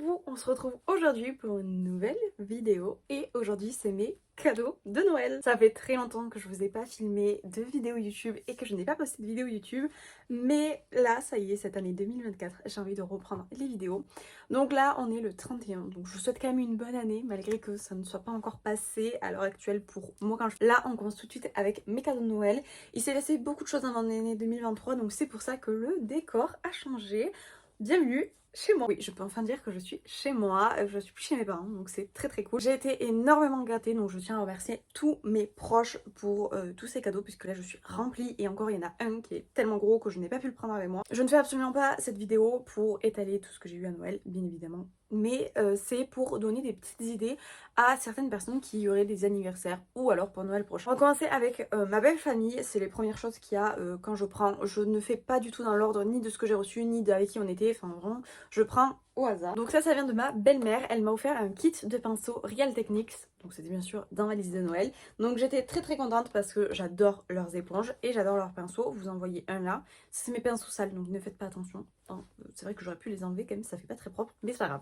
vous, on se retrouve aujourd'hui pour une nouvelle vidéo et aujourd'hui c'est mes cadeaux de Noël. Ça fait très longtemps que je vous ai pas filmé de vidéo YouTube et que je n'ai pas posté de vidéo YouTube, mais là ça y est, cette année 2024 j'ai envie de reprendre les vidéos. Donc là on est le 31, donc je vous souhaite quand même une bonne année malgré que ça ne soit pas encore passé à l'heure actuelle pour moi. Là on commence tout de suite avec mes cadeaux de Noël. Il s'est passé beaucoup de choses dans l'année 2023, donc c'est pour ça que le décor a changé. Bienvenue chez moi. Oui, je peux enfin dire que je suis chez moi, je suis plus chez mes parents, donc c'est très très cool. J'ai été énormément gâtée, donc je tiens à remercier tous mes proches pour tous ces cadeaux, puisque là je suis remplie et encore il y en a un qui est tellement gros que je n'ai pas pu le prendre avec moi. Je ne fais absolument pas cette vidéo pour étaler tout ce que j'ai eu à Noël, bien évidemment, mais c'est pour donner des petites idées à certaines personnes qui auraient des anniversaires ou alors pour Noël prochain. On va commencer avec ma belle famille, c'est les premières choses qu'il y a quand je prends. Je ne fais pas du tout dans l'ordre ni de ce que j'ai reçu, ni avec qui on était, enfin vraiment, je prends au hasard. Donc ça vient de ma belle-mère, elle m'a offert un kit de pinceaux Real Techniques, donc c'était bien sûr dans ma liste de Noël. Donc j'étais très très contente parce que j'adore leurs éponges et j'adore leurs pinceaux. Vous en voyez un là, c'est mes pinceaux sales, donc ne faites pas attention. Enfin, c'est vrai que j'aurais pu les enlever quand même, ça fait pas très propre, mais c'est pas grave.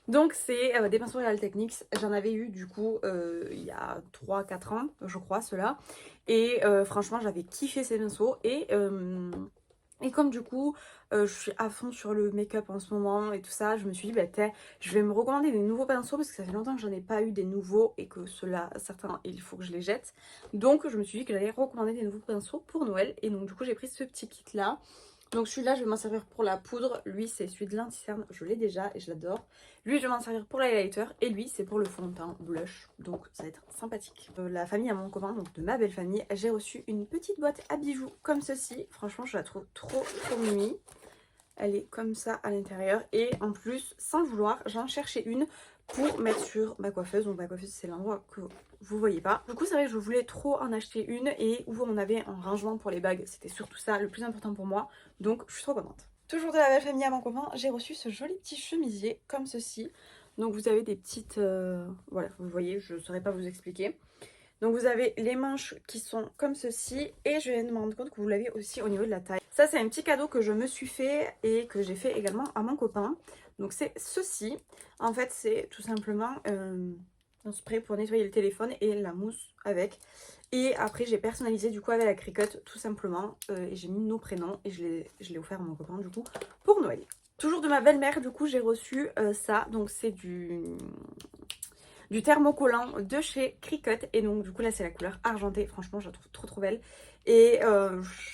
Donc c'est des pinceaux Real Techniques, j'en avais eu du coup il y a 3-4 ans je crois ceux-là. Et franchement j'avais kiffé ces pinceaux et comme du coup je suis à fond sur le make-up en ce moment et tout ça, je me suis dit bah je vais me recommander des nouveaux pinceaux parce que ça fait longtemps que j'en ai pas eu des nouveaux et que ceux-là, certains, il faut que je les jette. Donc je me suis dit que j'allais recommander des nouveaux pinceaux pour Noël et donc du coup j'ai pris ce petit kit là. Donc celui-là je vais m'en servir pour la poudre, lui c'est celui de l'anti-cerne, je l'ai déjà et je l'adore. Lui je vais m'en servir pour l'highlighter et lui c'est pour le fond de teint blush, donc ça va être sympathique. La famille à mon copain, donc de ma belle famille, j'ai reçu une petite boîte à bijoux comme ceci. Franchement je la trouve trop mimi. Elle est comme ça à l'intérieur et en plus sans le vouloir j'en cherchais une pour mettre sur ma coiffeuse. Donc ma coiffeuse c'est l'endroit que vous voyez pas. Du coup c'est vrai que je voulais trop en acheter une et où on avait un rangement pour les bagues. C'était surtout ça le plus important pour moi. Donc je suis trop contente. Toujours de la belle famille à mon copain, j'ai reçu ce joli petit chemisier comme ceci. Donc vous avez des petites... voilà, vous voyez, je ne saurais pas vous expliquer. Donc vous avez les manches qui sont comme ceci et je viens de me rendre compte que vous l'avez aussi au niveau de la taille. Ça c'est un petit cadeau que je me suis fait et que j'ai fait également à mon copain. Donc c'est ceci. En fait c'est tout simplement un spray pour nettoyer le téléphone et la mousse avec. Et après j'ai personnalisé du coup avec la Cricut tout simplement et j'ai mis nos prénoms et je l'ai offert à mon copain du coup pour Noël. Toujours de ma belle-mère du coup j'ai reçu ça. Donc c'est du thermocollant de chez Cricut et donc du coup là c'est la couleur argentée, franchement je la trouve trop belle et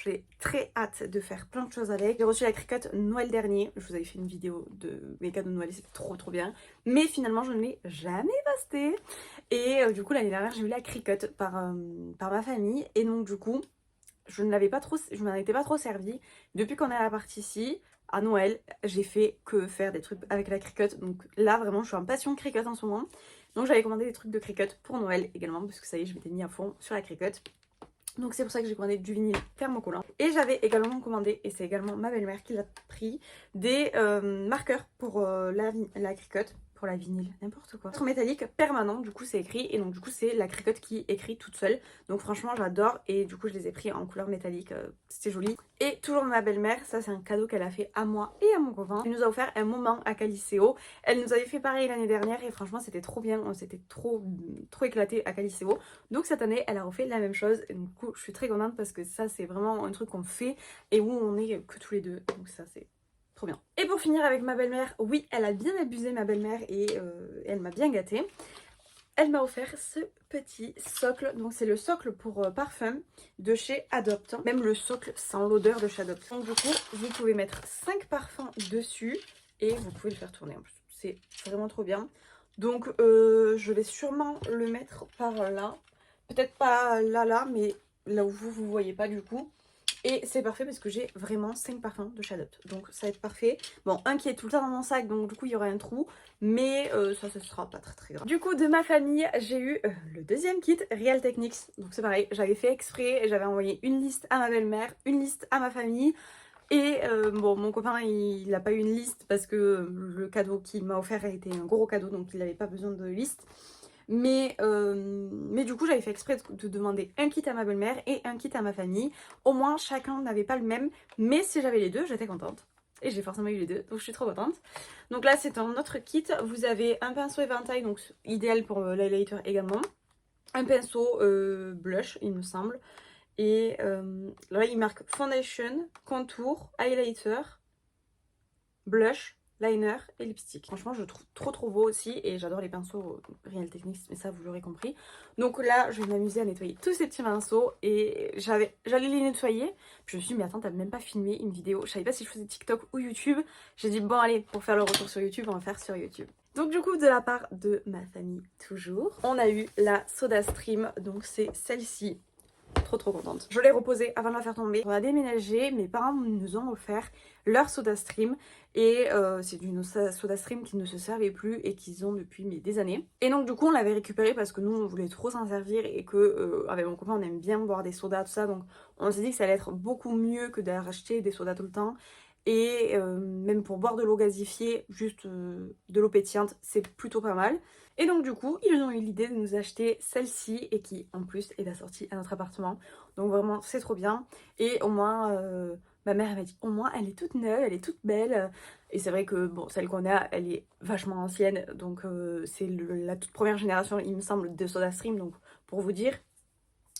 j'ai très hâte de faire plein de choses avec. J'ai reçu la Cricut Noël dernier, je vous avais fait une vidéo de mes cadeaux de Noël, c'était trop bien, mais finalement je ne l'ai jamais posté et du coup l'année dernière j'ai eu la Cricut par ma famille et donc du coup je m'en étais pas trop servie. Depuis qu'on est à la partie ici à Noël, j'ai fait que faire des trucs avec la Cricut. Donc là vraiment je suis en passion Cricut en ce moment. Donc j'avais commandé des trucs de Cricut pour Noël également parce que ça y est je m'étais mis à fond sur la Cricut. Donc c'est pour ça que j'ai commandé du vinyle thermocollant. Et j'avais également commandé, et c'est également ma belle-mère qui l'a pris, des marqueurs pour la Cricut. Pour la vinyle, n'importe quoi. Métallique permanent, du coup c'est écrit et donc du coup c'est la Cricut qui écrit toute seule. Donc franchement j'adore et du coup je les ai pris en couleur métallique, c'était joli. Et toujours ma belle-mère, ça c'est un cadeau qu'elle a fait à moi et à mon copain. Elle nous a offert un moment à Caliceo. Elle nous avait fait pareil l'année dernière et franchement c'était trop bien, on s'était trop éclaté à Caliceo. Donc cette année elle a refait la même chose et du coup je suis très contente parce que ça c'est vraiment un truc qu'on fait et où on est que tous les deux. Donc ça c'est trop bien. Et pour finir avec ma belle-mère, oui elle a bien abusé ma belle-mère et elle m'a bien gâtée. Elle m'a offert ce petit socle, donc c'est le socle pour parfum de chez Adopt. Même le socle sent l'odeur de chez Adopt. Donc du coup vous pouvez mettre 5 parfums dessus et vous pouvez le faire tourner en plus. C'est vraiment trop bien. Donc je vais sûrement le mettre par là. Peut-être pas là, mais là où vous voyez pas du coup. Et c'est parfait parce que j'ai vraiment 5 parfums de Charlotte. Donc ça va être parfait. Bon, un qui est tout le temps dans mon sac, donc du coup il y aura un trou. Mais ça, ce sera pas très grave. Du coup, de ma famille, j'ai eu le deuxième kit Real Techniques. Donc c'est pareil, j'avais fait exprès et j'avais envoyé une liste à ma belle-mère, une liste à ma famille. Et bon, mon copain, il n'a pas eu une liste parce que le cadeau qu'il m'a offert était un gros cadeau, donc il n'avait pas besoin de liste. Mais du coup j'avais fait exprès de demander un kit à ma belle-mère et un kit à ma famille. Au moins chacun n'avait pas le même, mais si j'avais les deux j'étais contente. et j'ai forcément eu les deux, donc je suis trop contente. Donc là c'est un autre kit, vous avez un pinceau éventail, donc idéal pour l'highlighter également, un pinceau blush il me semble, et là il marque foundation, contour, highlighter, blush, liner et lipstick. Franchement je le trouve trop beau aussi et j'adore les pinceaux Real Techniques, mais ça vous l'aurez compris. Donc là je vais m'amuser à nettoyer tous ces petits pinceaux et j'allais les nettoyer. Puis je me suis dit mais attends, t'as même pas filmé une vidéo. Je savais pas si je faisais TikTok ou YouTube. J'ai dit bon allez, pour faire le retour sur YouTube on va faire sur YouTube. Donc du coup de la part de ma famille toujours, on a eu la SodaStream, donc c'est celle-ci. Trop contente. Je l'ai reposée avant de la faire tomber. On a déménagé, mes parents nous ont offert leur SodaStream et c'est une SodaStream qui ne se servait plus et qu'ils ont depuis des années. Et donc du coup on l'avait récupérée parce que nous on voulait trop s'en servir et que avec mon copain on aime bien boire des sodas tout ça, donc on s'est dit que ça allait être beaucoup mieux que d'acheter des sodas tout le temps. Et même pour boire de l'eau gazifiée, juste de l'eau pétillante, c'est plutôt pas mal. Et donc du coup, ils ont eu l'idée de nous acheter celle-ci et qui en plus est assortie à notre appartement. Donc vraiment, c'est trop bien. Et au moins, ma mère elle m'a dit, au moins elle est toute neuve, elle est toute belle. Et c'est vrai que bon, celle qu'on a, elle est vachement ancienne. Donc c'est la toute première génération, il me semble, de SodaStream, donc pour vous dire.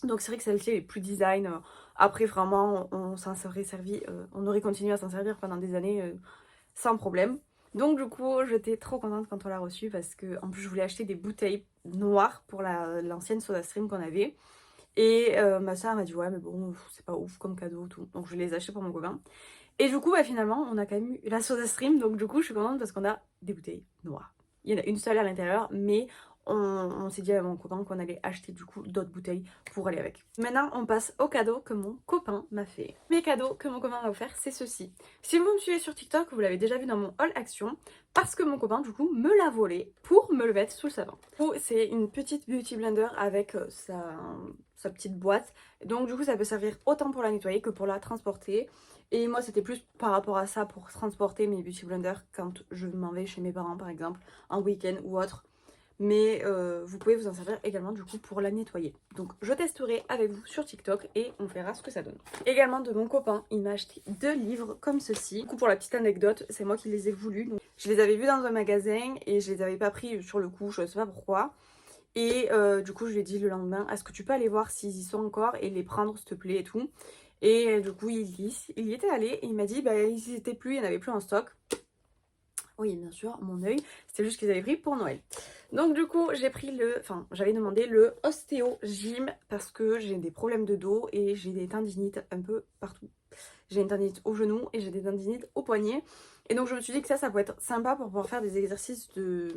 Donc c'est vrai que celle-ci est plus design. Après vraiment on s'en serait servi, on aurait continué à s'en servir pendant des années sans problème. Donc du coup j'étais trop contente quand on l'a reçue parce que en plus je voulais acheter des bouteilles noires pour l'ancienne SodaStream qu'on avait. Et ma soeur m'a dit ouais mais bon c'est pas ouf comme cadeau tout. Donc je les ai achetées pour mon copain. Et du coup bah, finalement on a quand même eu la SodaStream, donc du coup je suis contente parce qu'on a des bouteilles noires. Il y en a une seule à l'intérieur mais on s'est dit à mon copain qu'on allait acheter du coup d'autres bouteilles pour aller avec. Maintenant on passe aux cadeaux que mon copain m'a fait. Mes cadeaux que mon copain m'a offert c'est ceci. Si vous me suivez sur TikTok vous l'avez déjà vu dans mon haul action parce que mon copain du coup me l'a volé pour me le mettre sous le savon. C'est une petite beauty blender avec sa petite boîte, donc du coup ça peut servir autant pour la nettoyer que pour la transporter. Et moi c'était plus par rapport à ça pour transporter mes beauty blenders quand je m'en vais chez mes parents par exemple, en week-end ou autre. Mais vous pouvez vous en servir également du coup pour la nettoyer. Donc je testerai avec vous sur TikTok et on verra ce que ça donne. Également de mon copain, il m'a acheté 2 livres comme ceci. Du coup pour la petite anecdote, c'est moi qui les ai voulus. Donc, je les avais vus dans un magasin et je les avais pas pris sur le coup, je sais pas pourquoi. Et du coup je lui ai dit le lendemain, est-ce que tu peux aller voir s'ils y sont encore et les prendre s'il te plaît et tout. Et du coup il y était allé et il m'a dit bah ils y étaient plus, il n'y en avait plus en stock. Oui, bien sûr, mon œil, c'était juste qu'ils avaient pris pour Noël. Donc du coup, j'avais demandé le Ostéo Gym parce que j'ai des problèmes de dos et j'ai des tendinites un peu partout. J'ai une tendinite au genou et j'ai des tendinites au poignet. Et donc je me suis dit que ça pourrait être sympa pour pouvoir faire des exercices de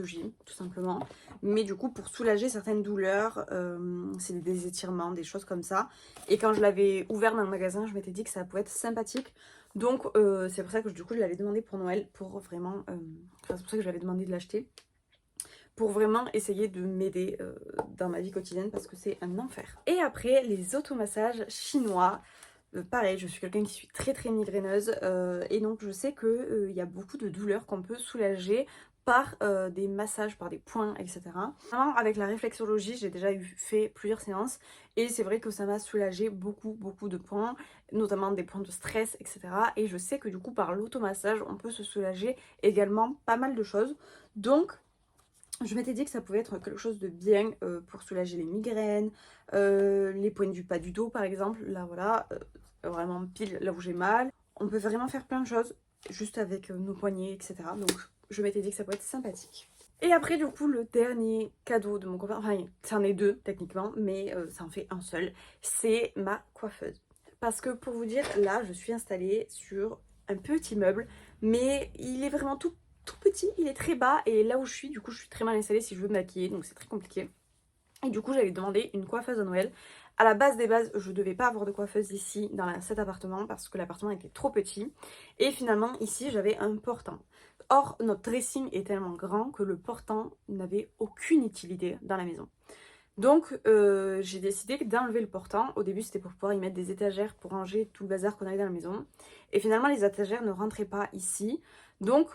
gym, tout simplement. Mais du coup, pour soulager certaines douleurs, c'est des étirements, des choses comme ça. Et quand je l'avais ouvert dans le magasin, je m'étais dit que ça pouvait être sympathique. Donc c'est pour ça que du coup je l'avais demandé pour Noël, pour vraiment... c'est pour ça que j'avais demandé de l'acheter. Pour vraiment essayer de m'aider dans ma vie quotidienne parce que c'est un enfer. Et après, les automassages chinois. Pareil, je suis quelqu'un qui suis très migraineuse et donc je sais qu'il y a beaucoup de douleurs qu'on peut soulager par des massages, par des points, etc. Vraiment, avec la réflexologie, j'ai déjà fait plusieurs séances et c'est vrai que ça m'a soulagé beaucoup de points, notamment des points de stress, etc. Et je sais que du coup, par l'automassage, on peut se soulager également pas mal de choses. Donc, je m'étais dit que ça pouvait être quelque chose de bien pour soulager les migraines, les points du bas du dos par exemple. Là voilà, vraiment pile là où j'ai mal. On peut vraiment faire plein de choses juste avec nos poignets, etc. Donc je m'étais dit que ça pouvait être sympathique. Et après du coup le dernier cadeau de mon copain, enfin c'en est deux techniquement, mais ça en fait un seul, c'est ma coiffeuse. Parce que pour vous dire, là je suis installée sur un petit meuble, mais il est vraiment tout petit, il est très bas et là où je suis, du coup je suis très mal installée si je veux me maquiller, donc c'est très compliqué. Et du coup j'avais demandé une coiffeuse à Noël. À la base des bases, je devais pas avoir de coiffeuse ici dans cet appartement parce que l'appartement était trop petit. Et finalement ici j'avais un portant. Or notre dressing est tellement grand que le portant n'avait aucune utilité dans la maison. Donc j'ai décidé d'enlever le portant. Au début c'était pour pouvoir y mettre des étagères pour ranger tout le bazar qu'on avait dans la maison. Et finalement les étagères ne rentraient pas ici. Donc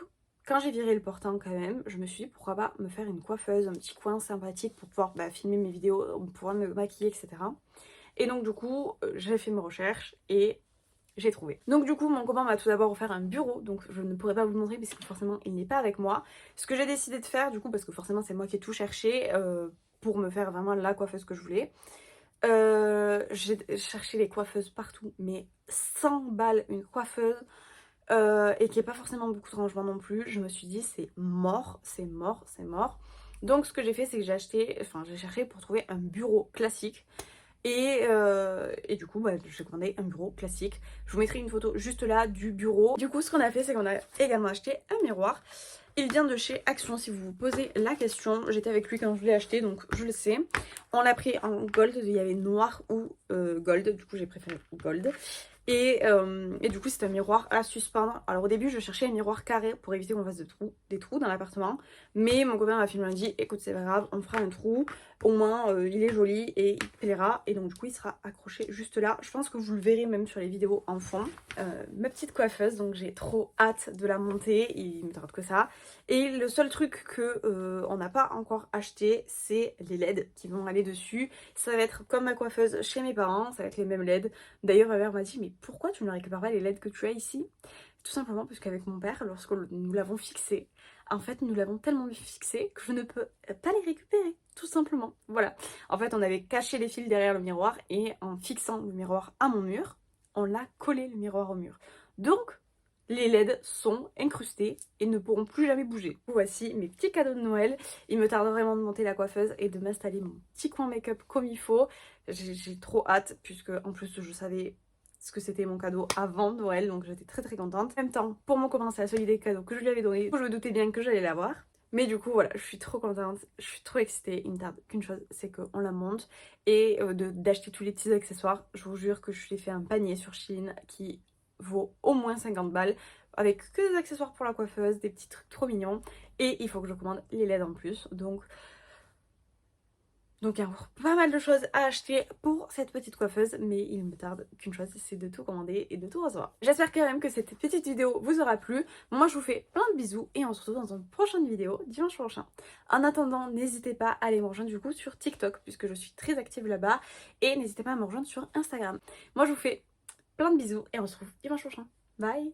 quand j'ai viré le portant quand même, je me suis dit pourquoi pas me faire une coiffeuse, un petit coin sympathique pour pouvoir filmer mes vidéos, pouvoir me maquiller, etc. Et donc du coup, j'ai fait mes recherches et j'ai trouvé. Donc du coup mon copain m'a tout d'abord offert un bureau, donc je ne pourrais pas vous le montrer parce que forcément il n'est pas avec moi. Ce que j'ai décidé de faire du coup, parce que forcément c'est moi qui ai tout cherché pour me faire vraiment la coiffeuse que je voulais. J'ai cherché les coiffeuses partout, mais 100 balles une coiffeuse et qui n'est pas forcément beaucoup de rangement non plus. Je me suis dit c'est mort, c'est mort, c'est mort. Donc ce que j'ai fait c'est que j'ai cherché pour trouver un bureau classique. Et du coup, bah, j'ai commandé un bureau classique. Je vous mettrai une photo juste là du bureau. Du coup, ce qu'on a fait, c'est qu'on a également acheté un miroir. Il vient de chez Action, si vous vous posez la question. J'étais avec lui quand je l'ai acheté, donc je le sais. On l'a pris en gold, il y avait noir ou gold. Du coup, j'ai préféré gold. Et du coup, c'est un miroir à suspendre. Alors au début, je cherchais un miroir carré pour éviter qu'on fasse des trous dans l'appartement. Mais mon copain m'a dit, écoute, c'est pas grave, on fera un trou. Au moins, il est joli et il te plaira. Et donc du coup, il sera accroché juste là. Je pense que vous le verrez même sur les vidéos en fond. Ma petite coiffeuse, donc j'ai trop hâte de la monter. Il me tarde que ça. Et le seul truc que on n'a pas encore acheté, c'est les LED qui vont aller dessus. Ça va être comme ma coiffeuse chez mes parents, ça va être les mêmes LED. D'ailleurs, ma mère m'a dit, mais pourquoi tu ne récupères pas les LED que tu as ici? Tout simplement parce qu'avec mon père, lorsque nous l'avons fixé, en fait, nous l'avons tellement fixé que je ne peux pas les récupérer, tout simplement. Voilà. En fait, on avait caché les fils derrière le miroir et en fixant le miroir à mon mur, on l'a collé le miroir au mur. Donc, les LED sont incrustés et ne pourront plus jamais bouger. Voici mes petits cadeaux de Noël. Il me tarde vraiment de monter la coiffeuse et de m'installer mon petit coin make-up comme il faut. J'ai trop hâte puisque en plus je savais ce que c'était mon cadeau avant Noël, donc j'étais très très contente. En même temps, pour mon copain, c'est la seule idée de cadeau que je lui avais donné. Je me doutais bien que j'allais l'avoir. Mais du coup voilà, je suis trop contente, je suis trop excitée. Il me tarde qu'une chose, c'est qu'on la monte et d'acheter tous les petits accessoires. Je vous jure que je lui ai fait un panier sur Shein qui vaut au moins 50 balles avec que des accessoires pour la coiffeuse, des petits trucs trop mignons et il faut que je commande les LED en plus. Donc il y a encore pas mal de choses à acheter pour cette petite coiffeuse, mais il me tarde qu'une chose, c'est de tout commander et de tout recevoir. J'espère quand même que cette petite vidéo vous aura plu. Moi je vous fais plein de bisous et on se retrouve dans une prochaine vidéo dimanche prochain. En attendant, n'hésitez pas à aller me rejoindre du coup sur TikTok puisque je suis très active là-bas et n'hésitez pas à me rejoindre sur Instagram. Moi je vous fais plein de bisous et on se retrouve dimanche prochain. Bye!